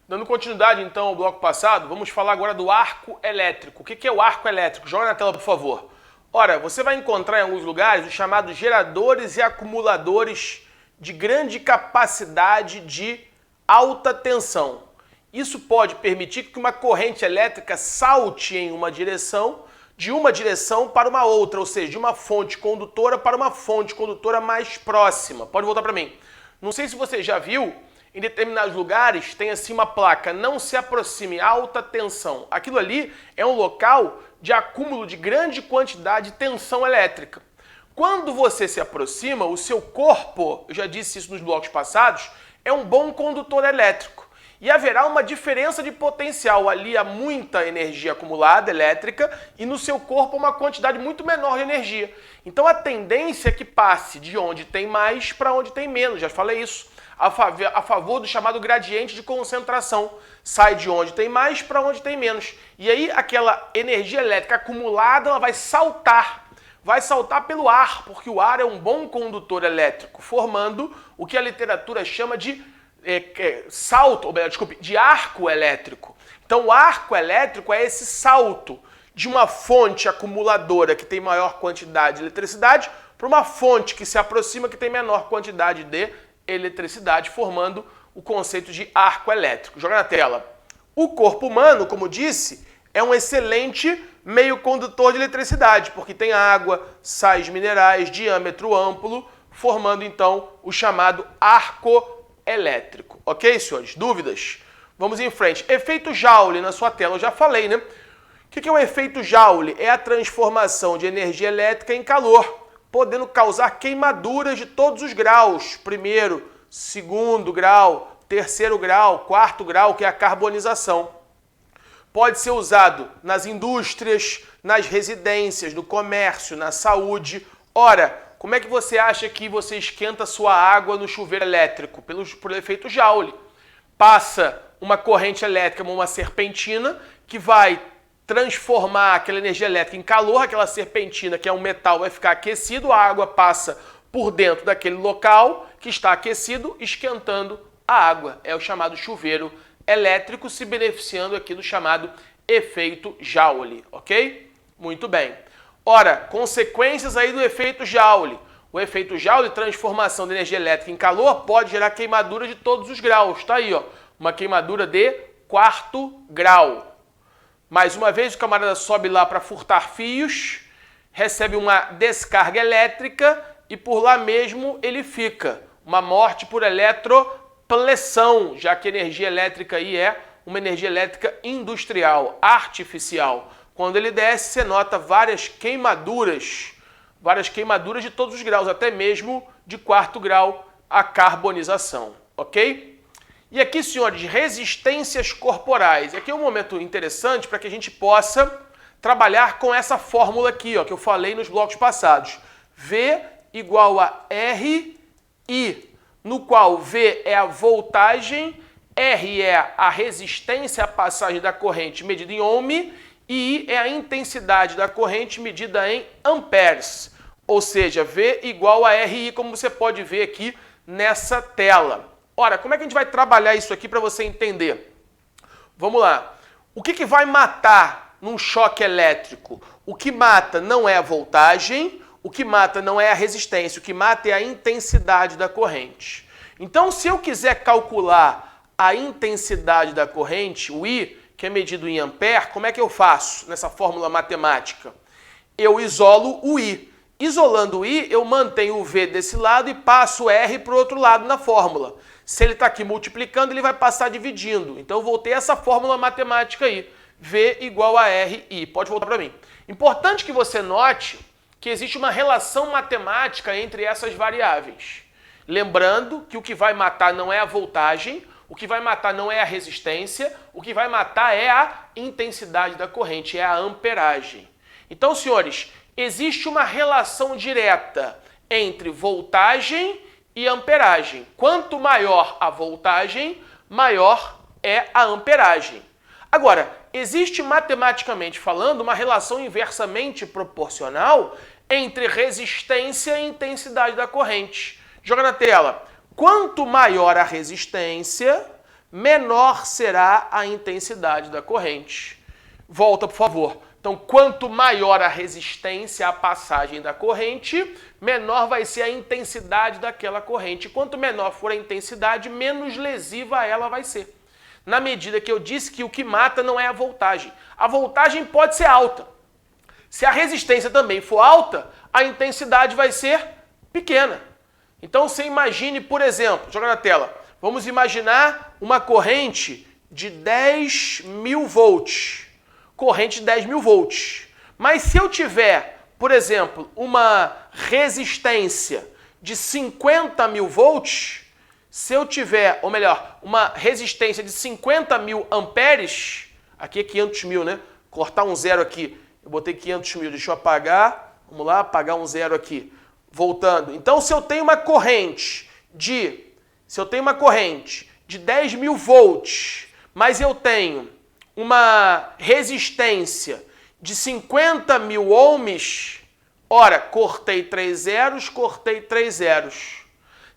Dando continuidade, então, ao bloco passado, vamos falar agora do arco elétrico. O que é o arco elétrico? Joga na tela, por favor. Ora, você vai encontrar em alguns lugares os chamados geradores e acumuladores de grande capacidade de alta tensão. Isso pode permitir que uma corrente elétrica salte em uma direção, de uma direção para uma outra, ou seja, de uma fonte condutora para uma fonte condutora mais próxima. Pode voltar para mim. Não sei se você já viu, em determinados lugares tem assim uma placa, não se aproxime, alta tensão. Aquilo ali é um local de acúmulo de grande quantidade de tensão elétrica. Quando você se aproxima, o seu corpo, eu já disse isso nos blocos passados, é um bom condutor elétrico. E haverá uma diferença de potencial. Ali há muita energia acumulada elétrica e no seu corpo uma quantidade muito menor de energia. Então a tendência é que passe de onde tem mais para onde tem menos. Já falei isso. A favor do chamado gradiente de concentração. Sai de onde tem mais para onde tem menos. E aí aquela energia elétrica acumulada ela vai saltar. Vai saltar pelo ar, porque o ar é um bom condutor elétrico, formando o que a literatura chama de de arco elétrico. Então o arco elétrico é esse salto de uma fonte acumuladora que tem maior quantidade de eletricidade para uma fonte que se aproxima que tem menor quantidade de eletricidade, formando o conceito de arco elétrico. Joga na tela. O corpo humano, como disse, é um excelente meio condutor de eletricidade, porque tem água, sais minerais, diâmetro amplo, formando então o chamado arco elétrico. Ok, senhores? Dúvidas? Vamos em frente. Efeito Joule na sua tela, eu já falei, né? O que é o efeito Joule? É a transformação de energia elétrica em calor, podendo causar queimaduras de todos os graus. Primeiro, segundo grau, terceiro grau, quarto grau, que é a carbonização. Pode ser usado nas indústrias, nas residências, no comércio, na saúde. Ora, como é que você acha que você esquenta sua água no chuveiro elétrico? Pelo efeito Joule. Passa uma corrente elétrica, uma serpentina, que vai transformar aquela energia elétrica em calor. Aquela serpentina, que é um metal, vai ficar aquecido. A água passa por dentro daquele local que está aquecido, esquentando a água. É o chamado chuveiro elétrico, se beneficiando aqui do chamado efeito Joule. Ok? Muito bem. Ora, consequências aí do efeito Joule. O efeito Joule, transformação de energia elétrica em calor, pode gerar queimadura de todos os graus. Está aí, ó, uma queimadura de quarto grau. Mais uma vez, o camarada sobe lá para furtar fios, recebe uma descarga elétrica e por lá mesmo ele fica. Uma morte por eletropressão, já que a energia elétrica aí é uma energia elétrica industrial, artificial. Quando ele desce, você nota várias queimaduras de todos os graus, até mesmo de quarto grau, a carbonização, ok? E aqui, senhores, resistências corporais. Aqui é um momento interessante para que a gente possa trabalhar com essa fórmula aqui, ó, que eu falei nos blocos passados. V igual a RI, no qual V é a voltagem, R é a resistência à passagem da corrente medida em ohm, e I é a intensidade da corrente medida em amperes, ou seja, V igual a RI, como você pode ver aqui nessa tela. Ora, como é que a gente vai trabalhar isso aqui para você entender? Vamos lá. O que vai matar num choque elétrico? O que mata não é a voltagem, o que mata não é a resistência, o que mata é a intensidade da corrente. Então, se eu quiser calcular a intensidade da corrente, o I, que é medido em ampere, como é que eu faço nessa fórmula matemática? Eu isolo o I. Isolando o I, eu mantenho o V desse lado e passo o R para o outro lado na fórmula. Se ele está aqui multiplicando, ele vai passar dividindo. Então eu voltei essa fórmula matemática aí. V igual a RI. Pode voltar para mim. Importante que você note que existe uma relação matemática entre essas variáveis. Lembrando que o que vai matar não é a voltagem, o que vai matar não é a resistência, o que vai matar é a intensidade da corrente, é a amperagem. Então, senhores, existe uma relação direta entre voltagem e amperagem. Quanto maior a voltagem, maior é a amperagem. Agora, existe matematicamente falando uma relação inversamente proporcional entre resistência e intensidade da corrente. Joga na tela. Quanto maior a resistência, menor será a intensidade da corrente. Volta, por favor. Então, quanto maior a resistência à passagem da corrente, menor vai ser a intensidade daquela corrente. Quanto menor for a intensidade, menos lesiva ela vai ser. Na medida que eu disse que o que mata não é a voltagem. A voltagem pode ser alta. Se a resistência também for alta, a intensidade vai ser pequena. Então, você imagine, por exemplo, joga na tela, vamos imaginar uma corrente de 10.000 volts. Corrente de 10.000 volts. Mas se eu tiver, por exemplo, uma resistência de 50.000 volts, se eu tiver, ou melhor, uma resistência de 50.000 amperes, aqui é 500.000, né? Cortar um zero aqui, eu botei 500.000, deixa eu apagar, vamos lá, apagar um zero aqui. Voltando. Então, se eu tenho uma corrente de 10.000 volts, mas eu tenho uma resistência de 50.000 ohms, ora, cortei 3 zeros, cortei 3 zeros.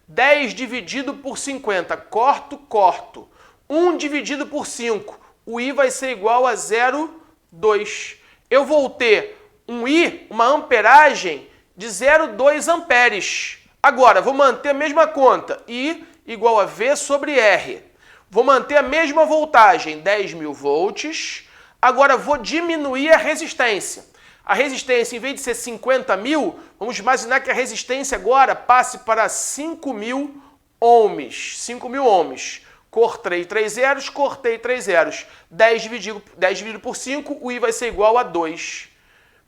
10 dividido por 50, corto. 1 dividido por 5, o I vai ser igual a 0,2. Eu vou ter um I, uma amperagem, de 0,2 amperes. Agora, vou manter a mesma conta, I igual a V sobre R. Vou manter a mesma voltagem, 10.000 volts. Agora, vou diminuir a resistência. A resistência, em vez de ser 50.000, vamos imaginar que a resistência agora passe para 5.000 ohms. 5.000 ohms. Cortei 3 zeros, cortei 3 zeros. 10 dividido por 5, o I vai ser igual a 2.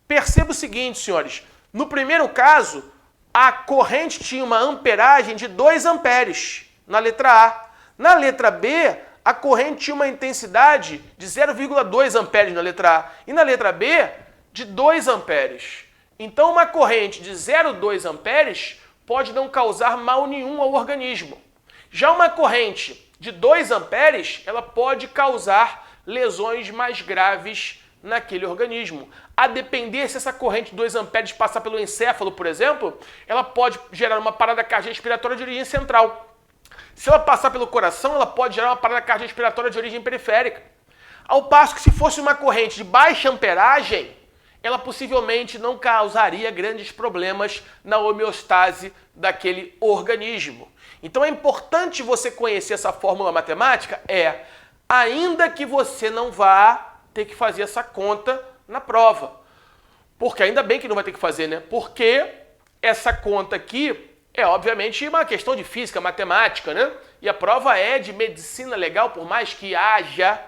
Perceba o seguinte, senhores. No primeiro caso, a corrente tinha uma amperagem de 2 amperes na letra A. Na letra B, a corrente tinha uma intensidade de 0,2 amperes na letra A. E na letra B, de 2 amperes. Então, uma corrente de 0,2 amperes pode não causar mal nenhum ao organismo. Já uma corrente de 2 amperes, ela pode causar lesões mais graves naquele organismo. A depender se essa corrente de 2 amperes passar pelo encéfalo, por exemplo, ela pode gerar uma parada cardiorrespiratória de origem central. Se ela passar pelo coração, ela pode gerar uma parada cardiorrespiratória de origem periférica. Ao passo que se fosse uma corrente de baixa amperagem, ela possivelmente não causaria grandes problemas na homeostase daquele organismo. Então é importante você conhecer essa fórmula matemática, ainda que você não vá ter que fazer essa conta na prova. Porque ainda bem que não vai ter que fazer, né? Porque essa conta aqui é, obviamente, uma questão de física, matemática, né? E a prova é de medicina legal, por mais que haja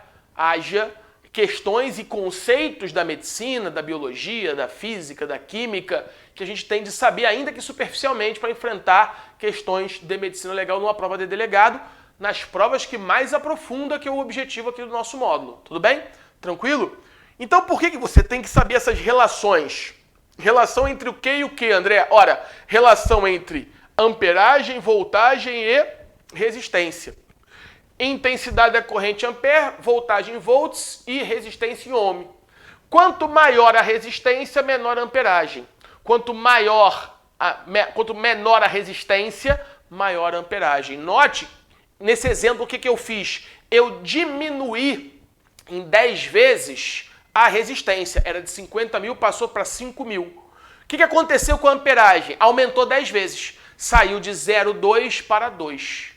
questões e conceitos da medicina, da biologia, da física, da química, que a gente tem de saber, ainda que superficialmente, para enfrentar questões de medicina legal numa prova de delegado, nas provas que mais aprofunda, que é o objetivo aqui do nosso módulo. Tudo bem? Tranquilo? Então, por que você tem que saber essas relações? Relação entre o que e o que, André? Ora, relação entre amperagem, voltagem e resistência. Intensidade da corrente ampere, voltagem em volts e resistência em ohm. Quanto maior a resistência, menor a amperagem. Quanto menor a resistência, maior a amperagem. Note, nesse exemplo, o que eu fiz? Eu diminuí em 10 vezes a resistência. Era de 50.000, passou para 5.000. O que aconteceu com a amperagem? Aumentou 10 vezes. Saiu de 0,2 para 2.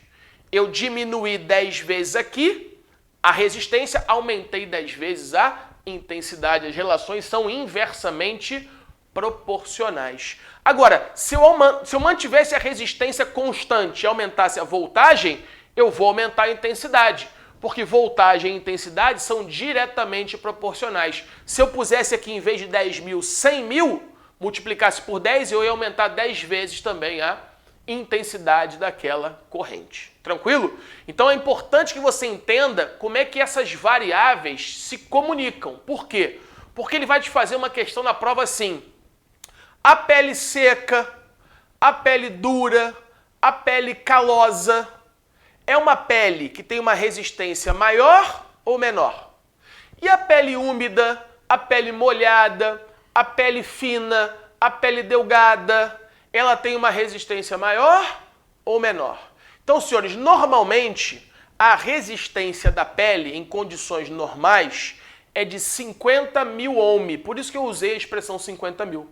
Eu diminuí 10 vezes aqui a resistência, aumentei 10 vezes a intensidade. As relações são inversamente proporcionais. Agora, se eu mantivesse a resistência constante e aumentasse a voltagem, eu vou aumentar a intensidade. Porque voltagem e intensidade são diretamente proporcionais. Se eu pusesse aqui, em vez de 10.000, 100.000, multiplicasse por 10, eu ia aumentar 10 vezes também a intensidade daquela corrente. Tranquilo? Então é importante que você entenda como é que essas variáveis se comunicam. Por quê? Porque ele vai te fazer uma questão na prova assim. A pele seca, a pele dura, a pele calosa é uma pele que tem uma resistência maior ou menor? E a pele úmida, a pele molhada, a pele fina, a pele delgada, ela tem uma resistência maior ou menor? Então, senhores, normalmente a resistência da pele em condições normais é de 50 mil ohm. Por isso que eu usei a expressão 50 mil.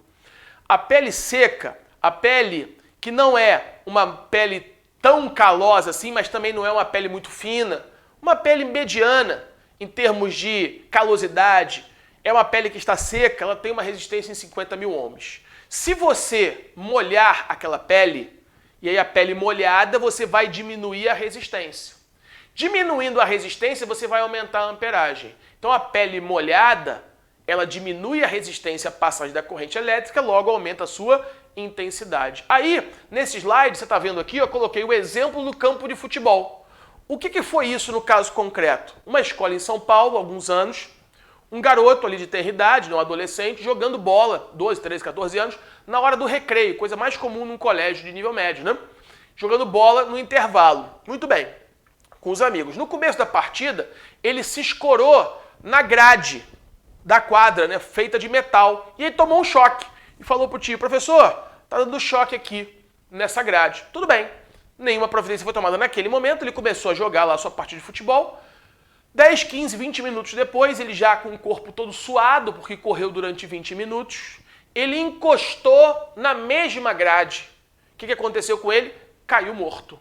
A pele seca, a pele que não é uma pele tão calosa assim, mas também não é uma pele muito fina, uma pele mediana em termos de calosidade, é uma pele que está seca, ela tem uma resistência em 50 mil ohms. Se você molhar aquela pele, e aí a pele molhada, você vai diminuir a resistência. Diminuindo a resistência, você vai aumentar a amperagem. Então a pele molhada, ela diminui a resistência à passagem da corrente elétrica, logo aumenta a sua intensidade. Aí, nesse slide, você está vendo aqui, eu coloquei o exemplo do campo de futebol. O que foi isso no caso concreto? Uma escola em São Paulo, há alguns anos, um garoto ali de tenra idade, um adolescente, jogando bola, 12, 13, 14 anos, na hora do recreio, coisa mais comum num colégio de nível médio, né? Jogando bola no intervalo. Muito bem, com os amigos. No começo da partida, ele se escorou na grade da quadra, né, feita de metal, e ele tomou um choque e falou pro tio: professor, tá dando choque aqui nessa grade. Tudo bem, nenhuma providência foi tomada naquele momento, ele começou a jogar lá a sua partida de futebol. 10, 15, 20 minutos depois, ele já com o corpo todo suado, porque correu durante 20 minutos, ele encostou na mesma grade. O que aconteceu com ele? Caiu morto.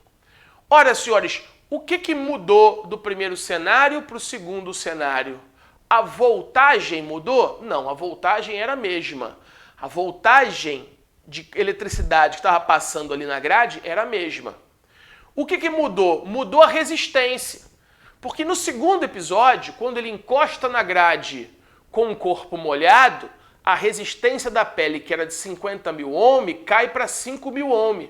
Ora, senhores, o que mudou do primeiro cenário para o segundo cenário? A voltagem mudou? Não, a voltagem era a mesma. A voltagem de eletricidade que estava passando ali na grade era a mesma. O que mudou? Mudou a resistência. Porque no segundo episódio, quando ele encosta na grade com o corpo molhado, a resistência da pele, que era de 50 mil ohm, cai para 5 mil ohm.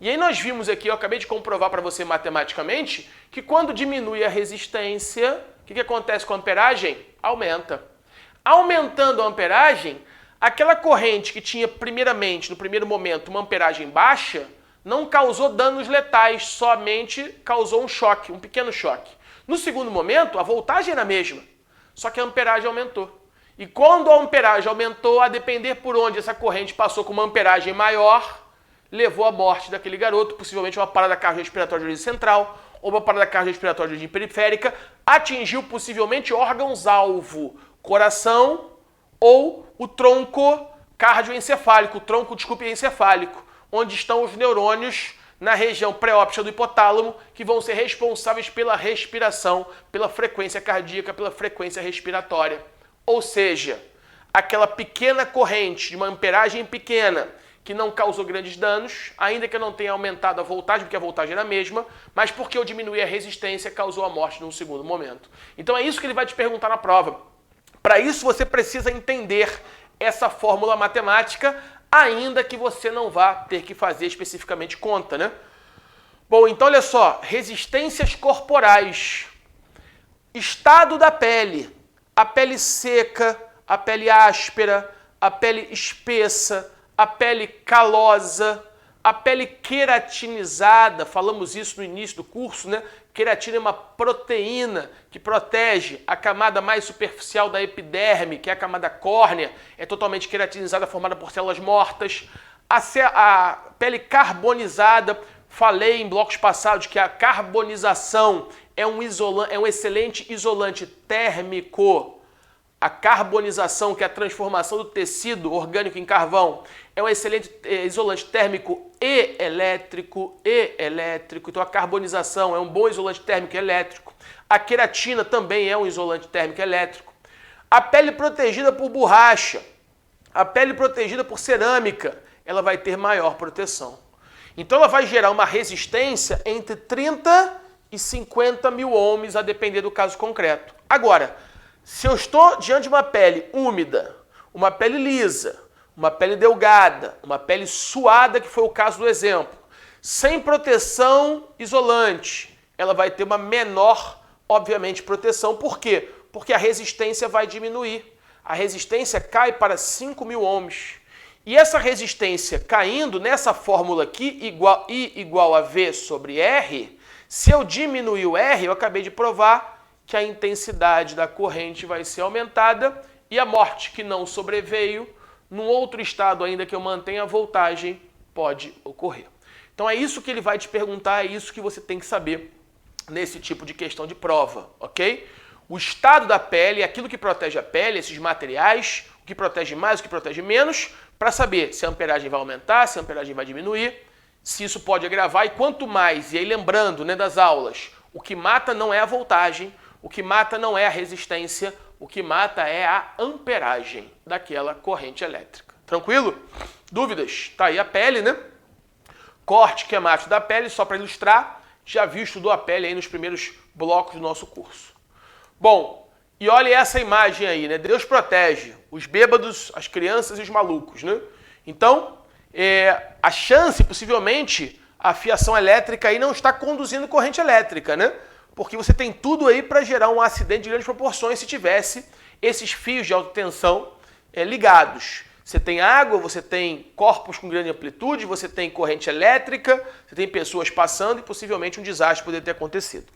E aí nós vimos aqui, eu acabei de comprovar para você matematicamente, que quando diminui a resistência, o que acontece com a amperagem? Aumenta. Aumentando a amperagem, aquela corrente que tinha primeiramente, no primeiro momento, uma amperagem baixa, não causou danos letais, somente causou um choque, um pequeno choque. No segundo momento, a voltagem era a mesma, só que a amperagem aumentou. E quando a amperagem aumentou, a depender por onde essa corrente passou com uma amperagem maior, levou à morte daquele garoto, possivelmente uma parada cardiorrespiratória de origem central, ou uma parada cardiorrespiratória de origem periférica, atingiu possivelmente órgãos-alvo, coração ou o tronco cardioencefálico, encefálico, onde estão os neurônios na região pré-óptica do hipotálamo, que vão ser responsáveis pela respiração, pela frequência cardíaca, pela frequência respiratória. Ou seja, aquela pequena corrente de uma amperagem pequena, que não causou grandes danos, ainda que eu não tenha aumentado a voltagem, porque a voltagem era a mesma, mas porque eu diminuí a resistência, causou a morte num segundo momento. Então é isso que ele vai te perguntar na prova. Para isso você precisa entender essa fórmula matemática, ainda que você não vá ter que fazer especificamente conta, né? Bom, então olha só, resistências corporais, estado da pele, a pele seca, a pele áspera, a pele espessa, a pele calosa, a pele queratinizada, falamos isso no início do curso, né? Queratina é uma proteína que protege a camada mais superficial da epiderme, que é a camada córnea, é totalmente queratinizada, formada por células mortas. A pele carbonizada, falei em blocos passados que a carbonização é um excelente isolante térmico. A carbonização, que é a transformação do tecido orgânico em carvão, é um excelente isolante térmico e elétrico. Então a carbonização é um bom isolante térmico e elétrico. A queratina também é um isolante térmico e elétrico. A pele protegida por borracha, a pele protegida por cerâmica, ela vai ter maior proteção. Então ela vai gerar uma resistência entre 30 e 50 mil ohms, a depender do caso concreto. Agora, se eu estou diante de uma pele úmida, uma pele lisa, uma pele delgada, uma pele suada, que foi o caso do exemplo, sem proteção isolante, ela vai ter uma menor, obviamente, proteção. Por quê? Porque a resistência vai diminuir. A resistência cai para 5 mil ohms. E essa resistência caindo nessa fórmula aqui, I igual a V sobre R, se eu diminuir o R, eu acabei de provar que a intensidade da corrente vai ser aumentada e a morte que não sobreveio, num outro estado ainda que eu mantenha a voltagem, pode ocorrer. Então é isso que ele vai te perguntar, é isso que você tem que saber nesse tipo de questão de prova, ok? O estado da pele, aquilo que protege a pele, esses materiais, o que protege mais, o que protege menos, para saber se a amperagem vai aumentar, se a amperagem vai diminuir, se isso pode agravar, e quanto mais, e aí lembrando, né, das aulas, o que mata não é a voltagem, o que mata não é a resistência, o que mata é a amperagem daquela corrente elétrica. Tranquilo? Dúvidas? Tá aí a pele, né? Corte esquemático da pele, só para ilustrar, já viu, estudou a pele aí nos primeiros blocos do nosso curso. Bom, e olha essa imagem aí, né? Deus protege os bêbados, as crianças e os malucos, né? Então, a chance, possivelmente, a fiação elétrica aí não está conduzindo corrente elétrica, né? Porque você tem tudo aí para gerar um acidente de grandes proporções se tivesse esses fios de alta tensão ligados. Você tem água, você tem corpos com grande amplitude, você tem corrente elétrica, você tem pessoas passando e possivelmente um desastre poderia ter acontecido.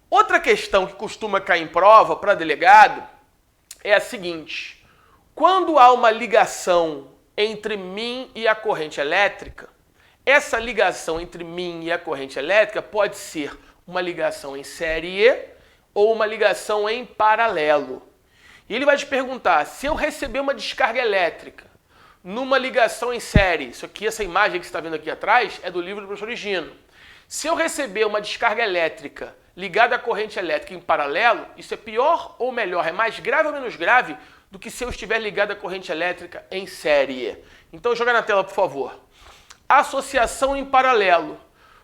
Outra questão que costuma cair em prova para delegado é a seguinte: quando há uma ligação entre mim e a corrente elétrica, essa ligação entre mim e a corrente elétrica pode ser uma ligação em série ou uma ligação em paralelo. E ele vai te perguntar, se eu receber uma descarga elétrica numa ligação em série, isso aqui, essa imagem que você está vendo aqui atrás, é do livro do professor Higino. Se eu receber uma descarga elétrica ligada à corrente elétrica em paralelo, isso é pior ou melhor? É mais grave ou menos grave do que se eu estiver ligado à corrente elétrica em série? Então joga na tela, por favor. Associação em paralelo.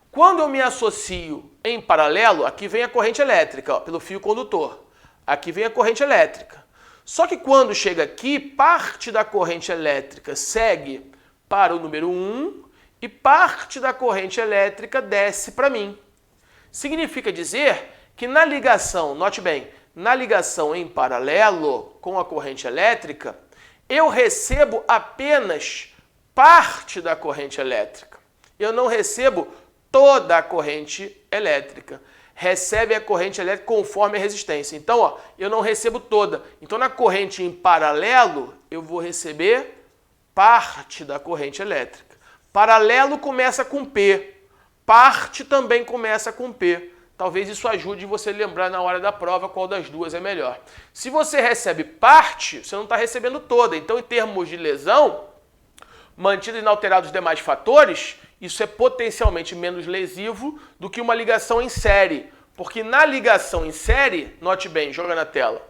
Quando eu me associo em paralelo, aqui vem a corrente elétrica, ó, pelo fio condutor. Aqui vem a corrente elétrica. Só que quando chega aqui, parte da corrente elétrica segue para o número 1 e parte da corrente elétrica desce para mim. Significa dizer que na ligação, note bem, na ligação em paralelo com a corrente elétrica, eu recebo apenas parte da corrente elétrica. Eu não recebo toda a corrente elétrica. Recebe a corrente elétrica conforme a resistência. Então, ó, eu não recebo toda. Então, na corrente em paralelo, eu vou receber parte da corrente elétrica. Paralelo começa com P. Parte também começa com P. Talvez isso ajude você a lembrar na hora da prova qual das duas é melhor. Se você recebe parte, você não está recebendo toda. Então, em termos de lesão, mantidos inalterados os demais fatores, isso é potencialmente menos lesivo do que uma ligação em série. Porque na ligação em série, note bem, joga na tela.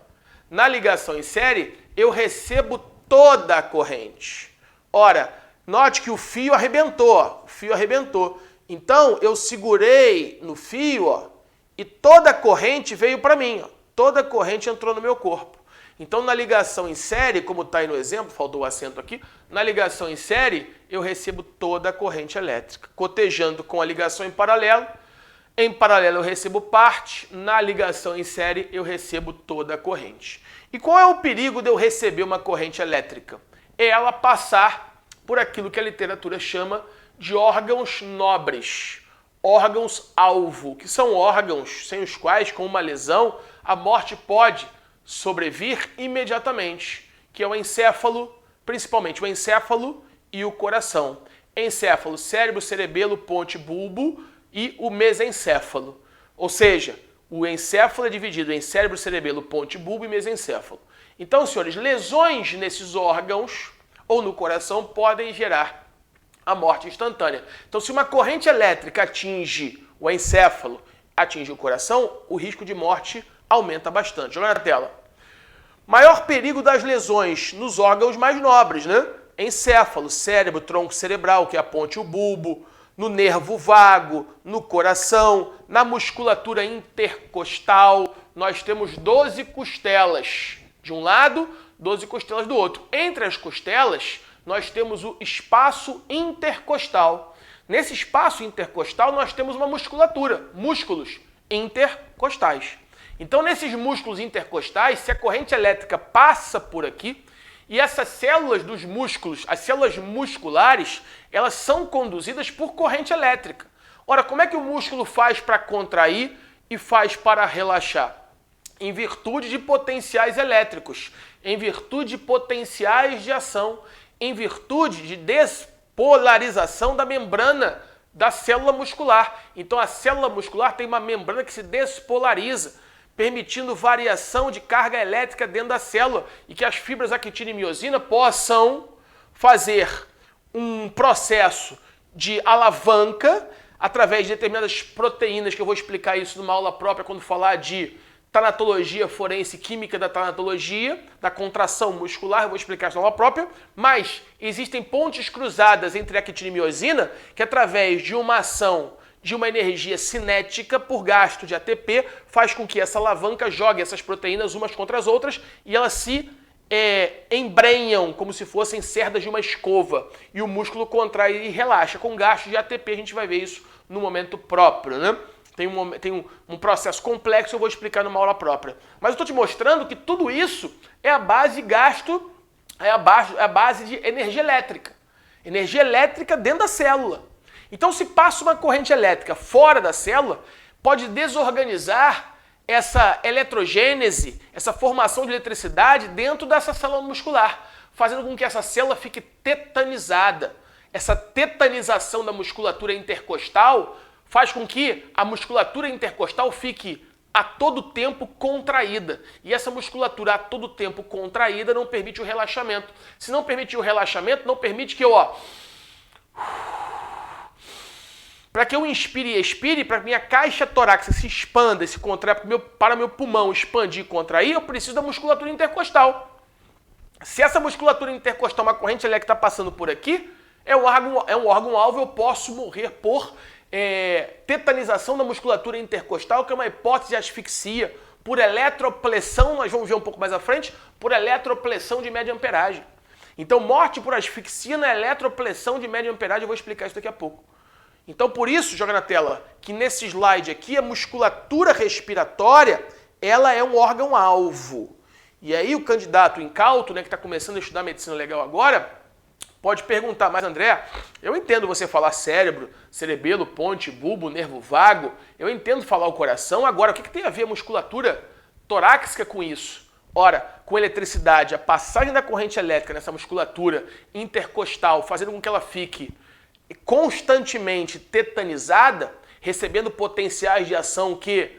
Na ligação em série, eu recebo toda a corrente. Ora, note que o fio arrebentou, ó, o fio arrebentou. Então, eu segurei no fio, ó, e toda a corrente veio para mim, ó. Toda a corrente entrou no meu corpo. Então, na ligação em série, como está aí no exemplo, faltou o acento aqui, na ligação em série, eu recebo toda a corrente elétrica, cotejando com a ligação em paralelo. Em paralelo, eu recebo parte, na ligação em série, eu recebo toda a corrente. E qual é o perigo de eu receber uma corrente elétrica? É ela passar por aquilo que a literatura chama de órgãos nobres, órgãos-alvo, que são órgãos sem os quais, com uma lesão, a morte pode sobrevir imediatamente, que é o encéfalo, principalmente o encéfalo e o coração. Encéfalo, cérebro, cerebelo, ponte, bulbo e o mesencéfalo. Ou seja, o encéfalo é dividido em cérebro, cerebelo, ponte, bulbo e mesencéfalo. Então, senhores, lesões nesses órgãos ou no coração podem gerar a morte instantânea. Então, se uma corrente elétrica atinge o encéfalo, atinge o coração, o risco de morte aumenta bastante. Joga na tela. Maior perigo das lesões nos órgãos mais nobres, né? Encéfalo, cérebro, tronco cerebral, que é a ponte e o bulbo, no nervo vago, no coração, na musculatura intercostal. Nós temos 12 costelas de um lado, 12 costelas do outro. Entre as costelas, nós temos o espaço intercostal. Nesse espaço intercostal, nós temos uma musculatura, músculos intercostais. Então, nesses músculos intercostais, se a corrente elétrica passa por aqui, e essas células dos músculos, as células musculares, elas são conduzidas por corrente elétrica. Ora, como é que o músculo faz para contrair e faz para relaxar? Em virtude de potenciais elétricos, em virtude de potenciais de ação, em virtude de despolarização da membrana da célula muscular. Então a célula muscular tem uma membrana que se despolariza, permitindo variação de carga elétrica dentro da célula e que as fibras actina e miosina possam fazer um processo de alavanca através de determinadas proteínas, que eu vou explicar isso numa aula própria quando falar de tanatologia forense, química da tanatologia, da contração muscular, eu vou explicar isso na aula própria, mas existem pontes cruzadas entre actina e miosina que através de uma ação de uma energia cinética por gasto de ATP faz com que essa alavanca jogue essas proteínas umas contra as outras e elas se embrenham como se fossem cerdas de uma escova e o músculo contrai e relaxa. Com gasto de ATP a gente vai ver isso no momento próprio, né? Tem um processo complexo, eu vou explicar numa aula própria. Mas eu estou te mostrando que tudo isso é a base de gasto, é a base de energia elétrica. Energia elétrica dentro da célula. Então se passa uma corrente elétrica fora da célula, pode desorganizar essa eletrogênese, essa formação de eletricidade dentro dessa célula muscular, fazendo com que essa célula fique tetanizada. Essa tetanização da musculatura intercostal faz com que a musculatura intercostal fique a todo tempo contraída. E essa musculatura a todo tempo contraída não permite o relaxamento. Se não permitir o relaxamento, não permite que eu, para que eu inspire e expire, para que minha caixa torácica se expanda, se contraia, para meu pulmão expandir e contrair, eu preciso da musculatura intercostal. Se essa musculatura intercostal, uma corrente elétrica está passando por aqui, é um órgão-alvo, eu posso morrer por tetanização da musculatura intercostal, que é uma hipótese de asfixia, por eletropressão, nós vamos ver um pouco mais à frente, por eletropressão de média amperagem. Então, morte por asfixia na eletropressão de média amperagem, eu vou explicar isso daqui a pouco. Então, por isso, joga na tela, que nesse slide aqui, a musculatura respiratória, ela é um órgão-alvo. E aí o candidato incauto, né, que está começando a estudar medicina legal agora, pode perguntar, mas André, eu entendo você falar cérebro, cerebelo, ponte, bulbo, nervo vago, eu entendo falar o coração, agora o que tem a ver a musculatura torácica com isso? Ora, com eletricidade, a passagem da corrente elétrica nessa musculatura intercostal, fazendo com que ela fique constantemente tetanizada, recebendo potenciais de ação que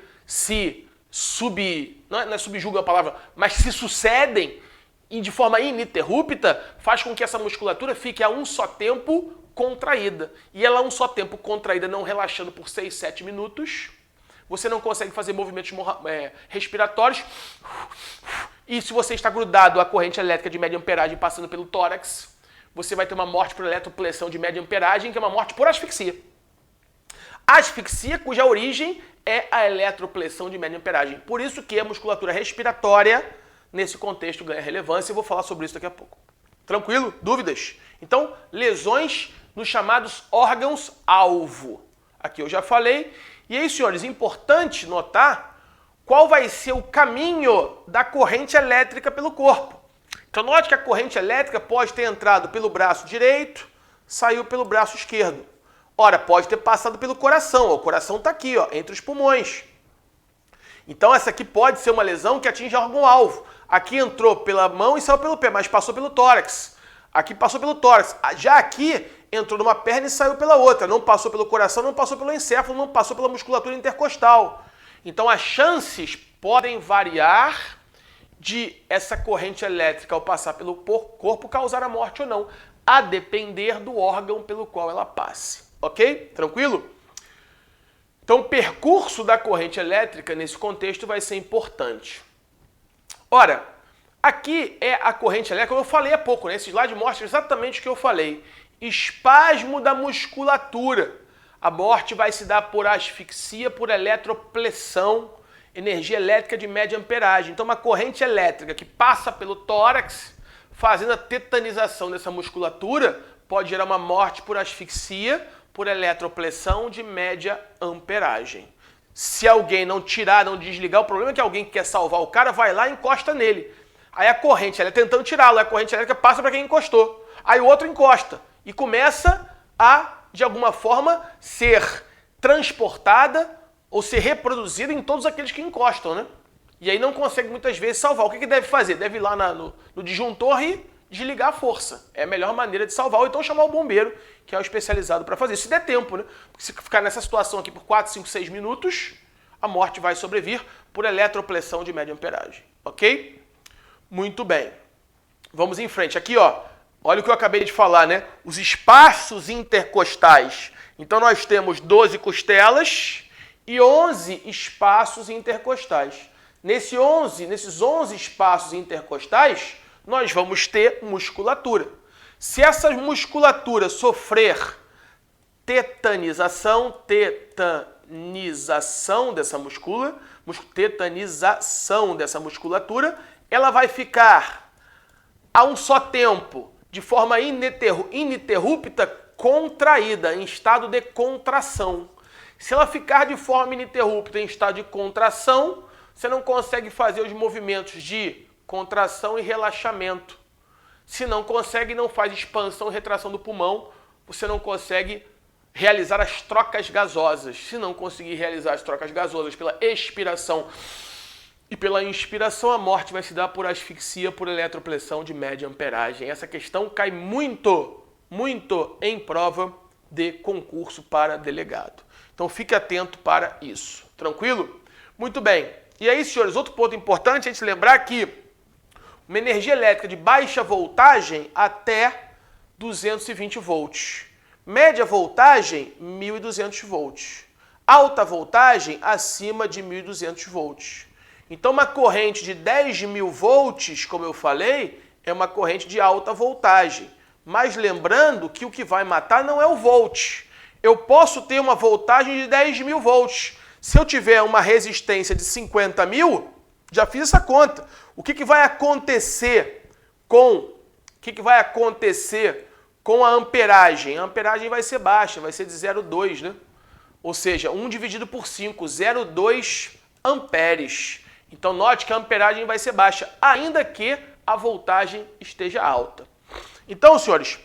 não é subjugam a palavra, mas se sucedem e de forma ininterrupta, faz com que essa musculatura fique a um só tempo contraída. E ela a um só tempo contraída, não relaxando por 6, 7 minutos, você não consegue fazer movimentos respiratórios. E se você está grudado à corrente elétrica de média amperagem passando pelo tórax, você vai ter uma morte por eletropressão de média amperagem, que é uma morte por asfixia. Asfixia cuja origem é a eletropressão de média amperagem. Por isso que a musculatura respiratória, nesse contexto, ganha relevância. Eu vou falar sobre isso daqui a pouco. Tranquilo? Dúvidas? Então, lesões nos chamados órgãos-alvo. Aqui eu já falei. E aí, senhores, importante notar qual vai ser o caminho da corrente elétrica pelo corpo. Então, note que a corrente elétrica pode ter entrado pelo braço direito, saiu pelo braço esquerdo. Ora, pode ter passado pelo coração. O coração está aqui, entre os pulmões. Então, essa aqui pode ser uma lesão que atinge órgão-alvo. Aqui entrou pela mão e saiu pelo pé, mas passou pelo tórax. Aqui passou pelo tórax. Já aqui entrou numa perna e saiu pela outra. Não passou pelo coração, não passou pelo encéfalo, não passou pela musculatura intercostal. Então, as chances podem variar de essa corrente elétrica ao passar pelo corpo causar a morte ou não, a depender do órgão pelo qual ela passe. Ok? Tranquilo? Então, o percurso da corrente elétrica nesse contexto vai ser importante. Ora, aqui é a corrente elétrica, como eu falei há pouco, né? Esse slide mostra exatamente o que eu falei. Espasmo da musculatura. A morte vai se dar por asfixia, por eletropressão, energia elétrica de média amperagem. Então, uma corrente elétrica que passa pelo tórax, fazendo a tetanização dessa musculatura, pode gerar uma morte por asfixia, por eletropressão de média amperagem. Se alguém não tirar, não desligar, o problema é que alguém que quer salvar o cara vai lá e encosta nele. Aí a corrente, ela é tentando tirá-lo, a corrente elétrica passa para quem encostou. Aí o outro encosta e começa a, de alguma forma, ser transportada ou ser reproduzida em todos aqueles que encostam, né? E aí não consegue muitas vezes salvar. O que deve fazer? Deve ir lá no disjuntor e desligar a força. É a melhor maneira de salvar, ou então chamar o bombeiro, que é o especializado para fazer isso. Se der tempo, né? Porque se ficar nessa situação aqui por 4, 5, 6 minutos, a morte vai sobrevir por eletropressão de média amperagem. Ok? Muito bem. Vamos em frente. Aqui, ó, olha o que eu acabei de falar, né? Os espaços intercostais. Então, nós temos 12 costelas e 11 espaços intercostais. Nesses 11 espaços intercostais, nós vamos ter musculatura. Se essa musculatura sofrer tetanização dessa musculatura, ela vai ficar a um só tempo, de forma ininterrupta, contraída, em estado de contração. Se ela ficar de forma ininterrupta em estado de contração, você não consegue fazer os movimentos de contração e relaxamento. Se não consegue, não faz expansão e retração do pulmão, você não consegue realizar as trocas gasosas. Se não conseguir realizar as trocas gasosas pela expiração e pela inspiração, a morte vai se dar por asfixia, por eletropressão de média amperagem. Essa questão cai muito em prova de concurso para delegado. Então fique atento para isso. Tranquilo? Muito bem. E aí, senhores, outro ponto importante é a gente lembrar que uma energia elétrica de baixa voltagem até 220 volts. Média voltagem, 1.200 volts. Alta voltagem, acima de 1.200 volts. Então, uma corrente de 10.000 volts, como eu falei, é uma corrente de alta voltagem. Mas lembrando que o que vai matar não é o volt. Eu posso ter uma voltagem de 10.000 volts. Se eu tiver uma resistência de 50.000, já fiz essa conta. O que vai acontecer com a amperagem? A amperagem vai ser baixa, vai ser de 0,2, né? Ou seja, 1 dividido por 5, 0,2 amperes. Então, note que a amperagem vai ser baixa, ainda que a voltagem esteja alta. Então, senhores,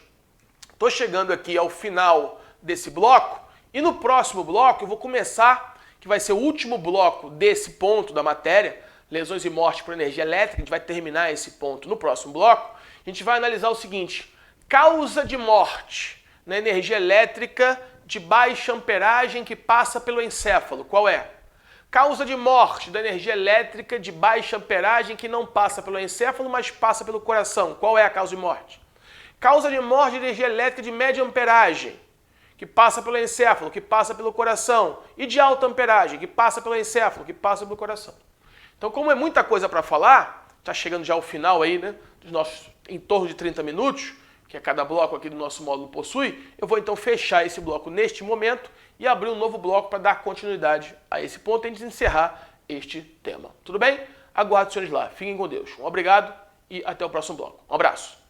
estou chegando aqui ao final desse bloco e no próximo bloco eu vou começar, que vai ser o último bloco desse ponto da matéria, lesões e morte por energia elétrica. A gente vai terminar esse ponto no próximo bloco. A gente vai analisar o seguinte: causa de morte na energia elétrica de baixa amperagem que passa pelo encéfalo. Qual é? Causa de morte da energia elétrica de baixa amperagem que não passa pelo encéfalo, mas passa pelo coração. Qual é a causa de morte? Causa de morte de energia elétrica de média amperagem, que passa pelo encéfalo, que passa pelo coração. E de alta amperagem, que passa pelo encéfalo, que passa pelo coração. Então, como é muita coisa para falar, está chegando já ao final aí, né, dos nossos em torno de 30 minutos, que cada bloco aqui do nosso módulo possui, eu vou então fechar esse bloco neste momento e abrir um novo bloco para dar continuidade a esse ponto e a gente encerrar este tema. Tudo bem? Aguardo os senhores lá. Fiquem com Deus. Um obrigado e até o próximo bloco. Um abraço.